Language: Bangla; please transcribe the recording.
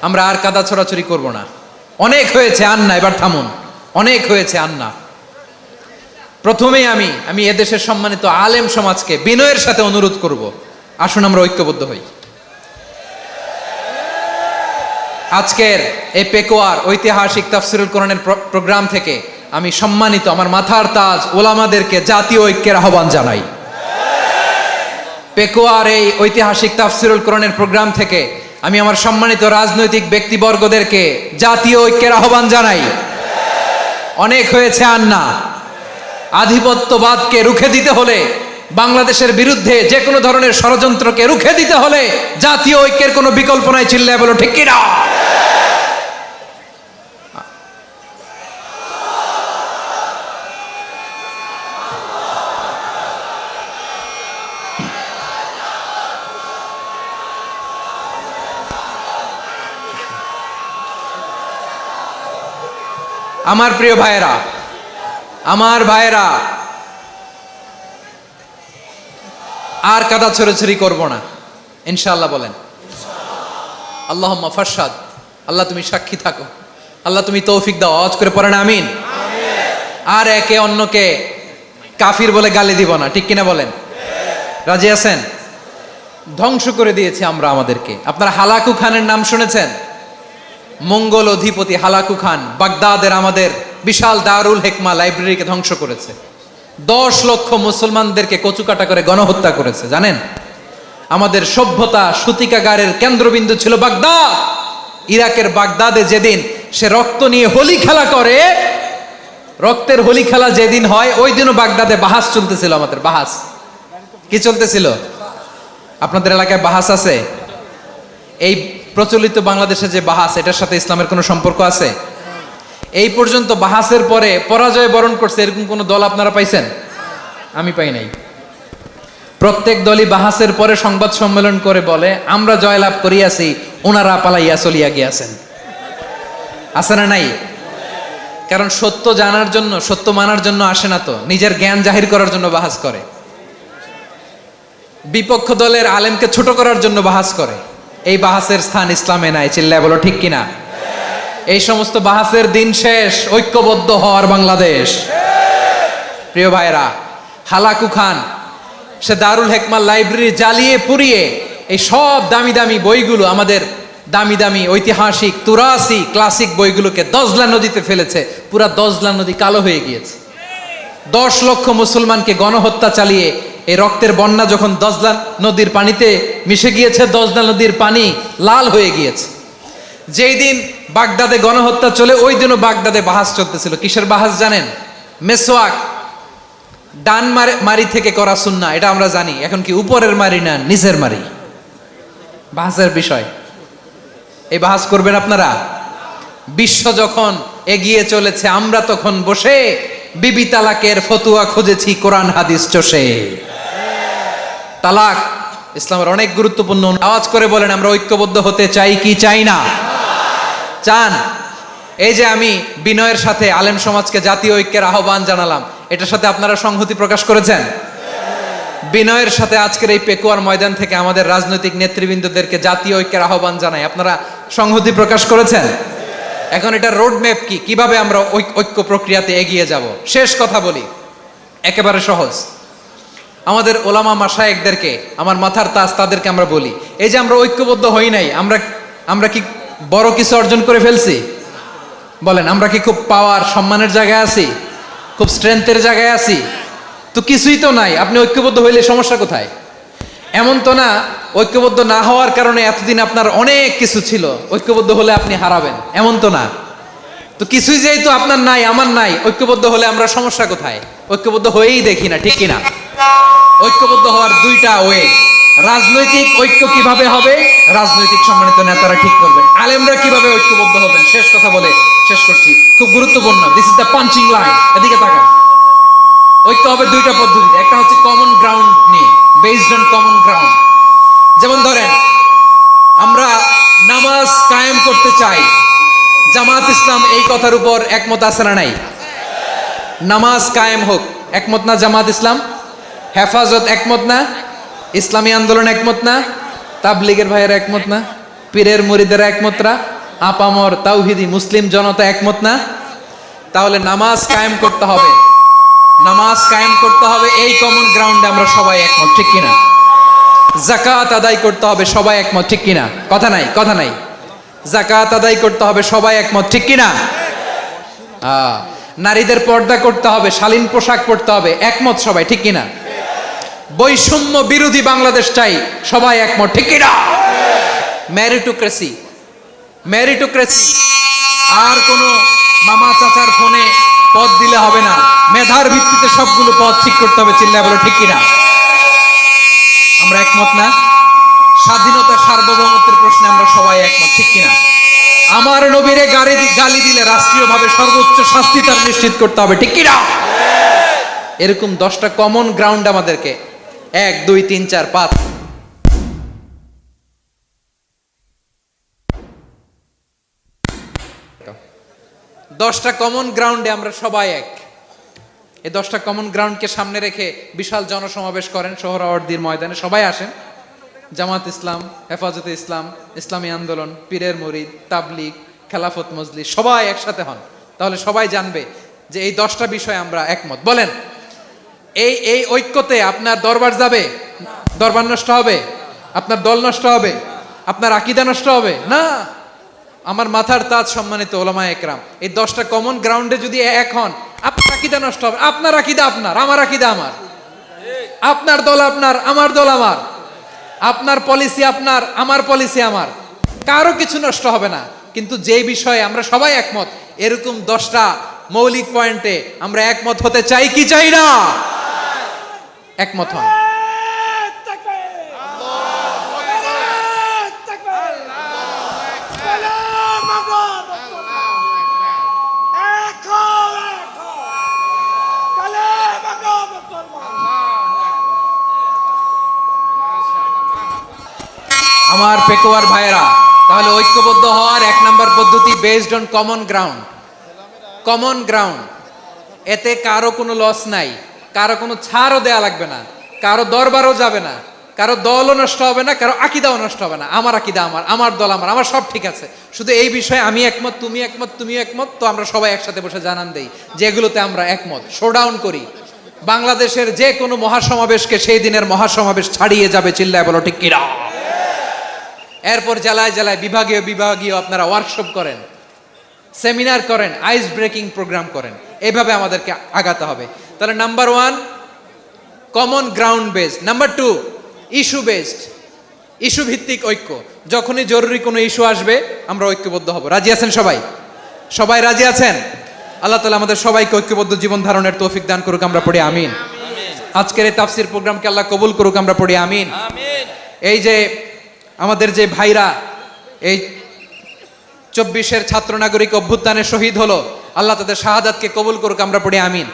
আমরা আর কাদা ছড়াছড়ি করব না। অনেক হয়েছে আন্না, এবার থামুন। অনেক হয়েছে আন্না। প্রথমেই আমি এদেশের সম্মানিত আলেম সমাজকে বিনয়ের সাথে অনুরোধ করব, আসুন আমরা ঐক্যবদ্ধ হই। আজকের এই পেকুয়ার ঐতিহাসিক তাফসিরুল কোরআনের প্রোগ্রাম থেকে আমি সম্মানিত আমার মাথার তাজ ওলামাদেরকে জাতীয় ঐক্যের আহ্বান জানাই। পেকুয়ার এই ঐতিহাসিক তাফসিরুল কোরআনের প্রোগ্রাম থেকে আমি আমার সম্মানিত রাজনৈতিক ব্যক্তিবর্গদেরকে জাতীয় ঐক্যের আহ্বান জানাই। অনেক হয়েছে আন্না। আধিপত্যবাদকে রুখে দিতে হলে, বাংলাদেশের বিরুদ্ধে যে কোনো ধরনের ষড়যন্ত্রকে রুখে দিতে হলে জাতীয় ঐক্যের কোনো বিকল্প নাই। চিল্লায় বলো ঠিক কিনা? আমার প্রিয় ভাইয়েরা, আমার ভাইয়েরা, আর কাদা ছড়াছড়ি করব না ইনশাআল্লাহ। বলেন আল্লাহুম্মা ফারশাদ। আল্লাহ তুমি সাক্ষী থাকো, আল্লাহ তুমি তৌফিক দাও। আওয়াজ করে পড়েন আমিন। আর একে অন্যকে কাফির বলে গালি দিব না, ঠিক কিনা বলেন? রাজি আছেন? ধ্বংস করে দিয়েছি আমরা আমাদেরকে। আপনারা হালাকু খানের নাম শুনেছেন? মঙ্গল অধিপতি হালাকু খান বাগদাদের আমাদের বিশাল দারুল হিকমা লাইব্রেরিকে ধ্বংস করেছে। 10 লক্ষ মুসলমানদেরকে কচুকাটা করে গণহত্যা করেছে। জানেন, আমাদের সভ্যতা সূতিকাগারের কেন্দ্রবিন্দু ছিল বাগদাদ। ইরাকের বাগদাদে যেদিন সে রক্ত নিয়ে হোলি খেলা করে, রক্তের হোলি খেলা যেদিন হয়, ওই দিনও বাগদাদে বাহাস চলতেছিল। আমাদের বাহাস কি চলতেছিল? আপনাদের এলাকায় বাহাস আছে? এই প্রচলিত বাংলাদেশে যে বাহাস, এটার সাথে ইসলামের কোনো সম্পর্ক আছে? এই পর্যন্ত বাহাসের পরে পরাজয় বরণ করছে এরকম কোন দল আপনারা পাইছেন? আমি পাই নাই। প্রত্যেক দলই বাহাসের পরে সংবাদ সম্মেলন করে বলে আমরা জয়লাভ করিয়াছি, ওনারা পালাইয়া চলিয়া গিয়াছেন। আছে না নাই? কারণ সত্য জানার জন্য, সত্য মানার জন্য আসে না তো, নিজের জ্ঞান জাহির করার জন্য বাহাস করে। বিপক্ষ দলের আলেমকে ছোট করার জন্য বাহাস করে। এই বাহাসের স্থান ইসলামে নাই। চিল্লায় বলো ঠিক কিনা? এই সমস্ত বাহাসের দিন শেষ। ঐক্যবদ্ধ হওয়ার বাংলাদেশ। প্রিয় ভাইরা, হালাকু খান সে দারুল হিকমা লাইব্রেরি জ্বালিয়ে পুড়িয়ে এই সব দামি দামি বইগুলো, আমাদের দামি দামি ঐতিহাসিক তুরাসি ক্লাসিক বইগুলোকে দজলা নদীতে ফেলেছে। পুরা দজলা নদী কালো হয়ে গিয়েছে। 10 লক্ষ মুসলমানকে গণহত্যা চালিয়ে এই রক্তের বন্যা যখন দজলা নদীর পানিতে মিশে গিয়েছে, দজলা নদীর পানি লাল হয়ে গিয়েছে। যেই দিন বাগদাদে গণহত্যা চলে, ওই দিনও বাগদাদে বাহাস চলতেছিল। কিসের বাহাস জানেন? মেসওয়াক, ডান মারি থেকে করা সুন্নাহ, এটা আমরা জানি। এখন কি উপরের মারি না নিচের মারি? বাহাসের বিষয়। এই বাহাস করবেন আপনারা? বিশ্ব যখন এগিয়ে চলেছে, আমরা তখন বসে বিবি তালাকের ফতুয়া খুঁজেছি কোরআন হাদিস চষে। তালাক ইসলামের অনেক গুরুত্বপূর্ণ। আওয়াজ করে বলেন আমরা ঐক্যবদ্ধ হতে চাই কি চাই না? চান? এই যে আমি বিনয়ের সাথে আলেম সমাজকে জাতীয় ঐক্যের আহ্বান জানালাম, এটার সাথে আপনারা সংহতি প্রকাশ করেছেন? বিনয়ের সাথে আজকের এই পেকুয়ার ময়দান থেকে আমাদের রাজনৈতিক নেতৃবৃন্দদেরকে জাতীয় ঐক্যের আহ্বান জানাই, আপনারা সংহতি প্রকাশ করেছেন? এখন এটা রোড ম্যাপ কি, কিভাবে আমরা ঐক্য প্রক্রিয়াতে এগিয়ে যাব? শেষ কথা বলি, একেবারে সহজ। আমাদের ওলামা মাশায়েখদেরকে, আমার মাথার তাজ তাদেরকে আমরা বলি, এই যে আমরা ঐক্যবদ্ধ হই নাই, আমরা কি বড় কিছু অর্জন করে ফেলছি? বলেন, আমরা কি খুব পাওয়ার সম্মানের জায়গায় আছি? খুব স্ট্রেংথের জায়গায় আছি? তো কিছুই তো নাই। আপনি ঐক্যবদ্ধ হইলে সমস্যা কোথায়? এমন তো না ঐক্যবদ্ধ না হওয়ার কারণে এতদিন আপনার অনেক কিছু ছিল, ঐক্যবদ্ধ হলে আপনি হারাবেন, এমন তো না। তো কিছুই যেহেতু আপনার নাই, আমার নাই, ঐক্যবদ্ধ হলে আমরা সমস্যা কোথায়? ঐক্যবদ্ধ হয়েই দেখি না, ঠিক কিনা? ঐক্যবদ্ধ হওয়ার দুইটা ওয়ে। রাজনৈতিক ঐক্য কিভাবে হবে? রাজনৈতিক সম্মানিত নেতারা ঠিক করবেন। আলেমরা কিভাবে ঐক্যবদ্ধ হবেন? শেষ কথা বলে শেষ করছি, খুব গুরুত্বপূর্ণ। This is the punching line. এদিকে তাকান। ঐক্য হবে দুইটা পদ্ধতিতে। একটা হচ্ছে কমন গ্রাউন্ড নিয়ে, বেসড অন কমন গ্রাউন্ড। যেমন ধরেন, আমরা নামাজ কায়েম করতে চাই, জামাত ইসলাম এই কথার উপর একমত আছে না নাই? নামাজ কায়েম হোক, একমত না জামাত ইসলাম? হেফাজত একমত না? ইসলামী আন্দোলন একমত না? তাবলীগের ভাইয়েরা একমত না? পীরের মুরিদেরা একমত না? আপামর তাওহিদি মুসলিম জনতা একমত না? তাহলে নামাজ কায়েম করতে হবে, নামাজ কায়েম করতে হবে, এই কমন গ্রাউন্ডে আমরা সবাই একমত, ঠিক কিনা? যাকাত আদায় করতে হবে, সবাই একমত, ঠিক কিনা? কথা নাই, কথা নাই। যাকাত আদায় করতে হবে, সবাই একমত, ঠিক কিনা? নারীদের পর্দা করতে হবে, শালীন পোশাক পরতে হবে, একমত সবাই, ঠিক কিনা? বৈষম্য বিরোধী বাংলাদেশ চাই, সবাই একমত, ঠিক কিনা? মেরিটোক্রেসি, মেরিটোক্রেসি, আর কোনো মামা চাচার ফোনে পদ দিলে হবে না, মেধার ভিত্তিতে সবগুলো পদ ঠিক করতে হবে, চিল্লায় বলো ঠিক কিনা? আমরা একমত না? স্বাধীনতা সার্বভৌমত্বের প্রশ্নে আমরা সবাই একমত, ঠিক কিনা? আমার নবীরে গালি দিলে রাষ্ট্রীয়ভাবে সর্বোচ্চ শাস্তি তার নিশ্চিত করতে হবে, ঠিক কিনা? এরকম 10টা কমন গ্রাউন্ড আমাদেরকে 1 2 3 4 5 10টা কমন গ্রাউন্ডে আমরা সবাই এক। এই 10টা কমন গ্রাউন্ডকে সামনে রেখে বিশাল জনসমাবেশ করেন সোহরাওয়ার্দীর ময়দানে, সবাই আসেন। জামাত ইসলাম, হেফাজতে ইসলাম, ইসলামী আন্দোলন, পীরের মুরিদ, তাবলিগ, খেলাফত মজলিস, সবাই একসাথে হন, তাহলে সবাই জানবে যে এই 10টা বিষয়ে আমরা একমত। বলেন, এই এই ঐক্যতে আপনার দরবার যাবে? দরবার নষ্ট হবে? আপনার দল নষ্ট হবে? আপনার আকীদা নষ্ট হবে না? আমার মাথার তাজ সম্মানিত ওলামায়ে একরাম, এই 10টা কমন গ্রাউন্ডে যদি এক হন, আপনার আকীদা নষ্ট হবে? আপনার আকীদা আপনার, আমার আকীদা আমার, আপনার দল আপনার, আমার দল আমার, আপনার পলিসি আপনার, আমার পলিসি আমার, কারো কিছু নষ্ট হবে না। কিন্তু যে বিষয়ে আমরা সবাই একমত, এরকম 10টা মৌলিক পয়েন্টে আমরা একমত হতে চাই কি চাই না? একমত হন। আমার পেকোয়ার ভাইয়েরা, তাহলে ঐক্যবদ্ধ হওয়ার 1 নম্বর পদ্ধতি based on common ground. Common ground, এতে কারো কোনো লস নাই, কারো কোনো ছাড়ও দেয়া লাগবে না, কারো দরবারও যাবে না, কারো দলও নষ্ট হবে না, কারো আকীদাও নষ্ট হবে না। আমার আকীদা আমার, আমার দল আমার, আমার সব ঠিক আছে, শুধু এই বিষয়ে আমি একমত, তুমি একমত, তুমিও একমত, তো আমরা সবাই একসাথে বসে জানান দেই যে এগুলোতে আমরা একমত, শোডাউন করি। বাংলাদেশের যে কোনো মহাসমাবেশকে সেই দিনের মহাসমাবেশ ছাড়িয়ে যাবে, চিল্লায় বলো ঠিক কিনা? এরপর জেলায় জেলায় বিভাগীয় বিভাগীয় আপনারা ওয়ার্কশপ করেন, সেমিনার করেন, আইস ব্রেকিং প্রোগ্রাম করেন, এইভাবে আমাদেরকে আগাতে হবে। তাহলে number 1 common ground based, number 2 issue based, issue ভিত্তিক ঐক্য। যখনই জরুরি কোনো ইস্যু আসবে আমরা ঐক্যবদ্ধ হব। রাজি আছেন সবাই? সবাই রাজি আছেন? আল্লাহ তাআলা আমাদের সবাইকে ঐক্যবদ্ধ জীবন ধারণের তৌফিক দান করুক, আমরা পড়ি আমিন। আজকের এই তাফসীর প্রোগ্রামকে আল্লাহ কবুল করুক, আমরা পড়ি আমিন। এই যে আমাদের যে ভাইরা এই 24-এর ছাত্র নাগরিক অভ্যুত্থানে শহীদ হলো, আল্লাহ তাদের শাহাদাতকে কবুল করুক, আমরা পড়ি আমিন।